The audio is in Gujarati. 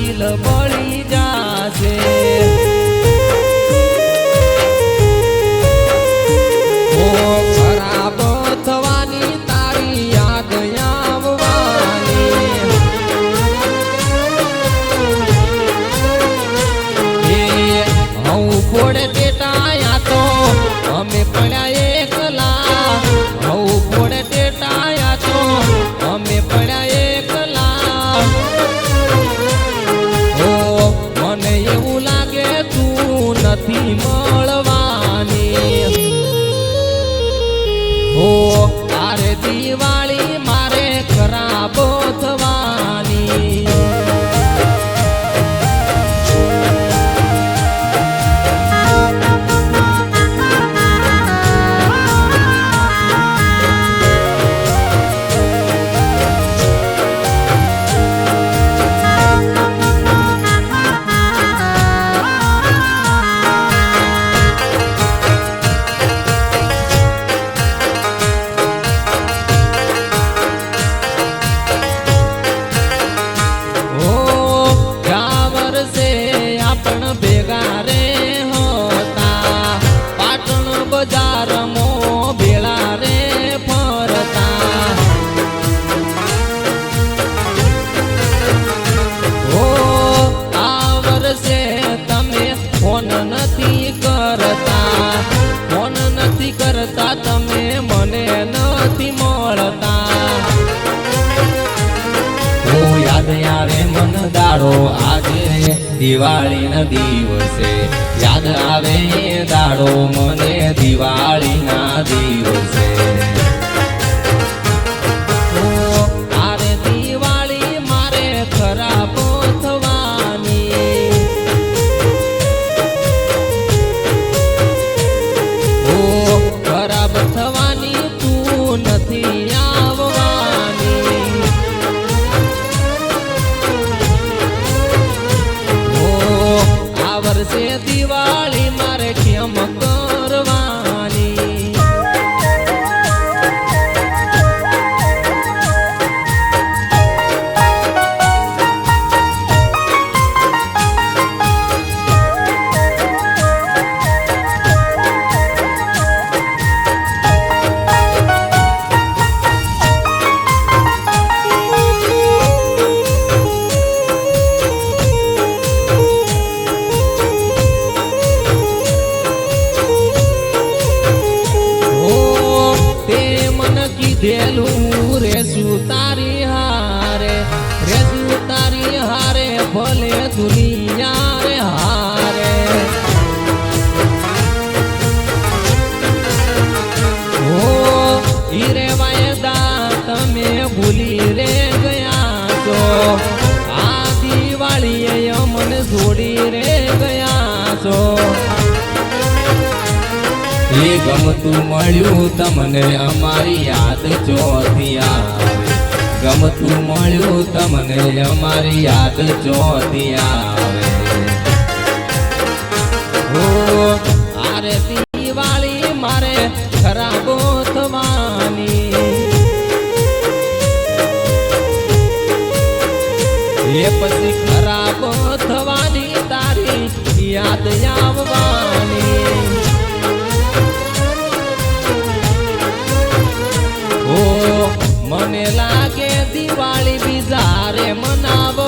દિલ બળી જાશે ઓ ખરાબ થવાની તારી યાદ આવવાની એ હું ફોડે ટેટાયા તો અમે પડ્યા એકલા હું ફોડે ટેટાયા તો અમે પડ્યા એકલા ઓ મને એવું લાગે તું નથી મળવાની ઓ તારે દિવાળી મારે ખરાબ થવાની ભેગા રે હોતા પાટણ બજારમાં ભેળા રે ફરતા ઓ આ વર્ષે તમે ફોન નથી કરતા તમે મને નથી મળતા ઓ યાદ આવે મન દાડો આજે દિવાળી ના દિવસે યાદ આવે દાડો મને દિવાળી ના દિવસે તારે દિવાળી મારે ખરાબ થવાની ઓ ખરાબ થવાની તું નથી આવવાની વર્ષે દિવાળી મારે કેમ કરવાની કીધેલું રેસું તારી હારે ભલે દુનિયા રે હારે ઓ હીરે વાયદા તમે ભૂલી રે ગયા છો આ દિવાળીએ મને છોડી રે ગયા છો એ ગમતું મળ્યું તમને અમારી યાદ ચોથી આવે ગમતું મળ્યું તમને અમારી યાદ ચોથી આવે ઓ આરે દિવાળી મારે ખરાબ થવાની એ પછી ખરાબ થવાની તારી યાદ આવવાની મને લાગે દિવાળી બીજારે મનાવો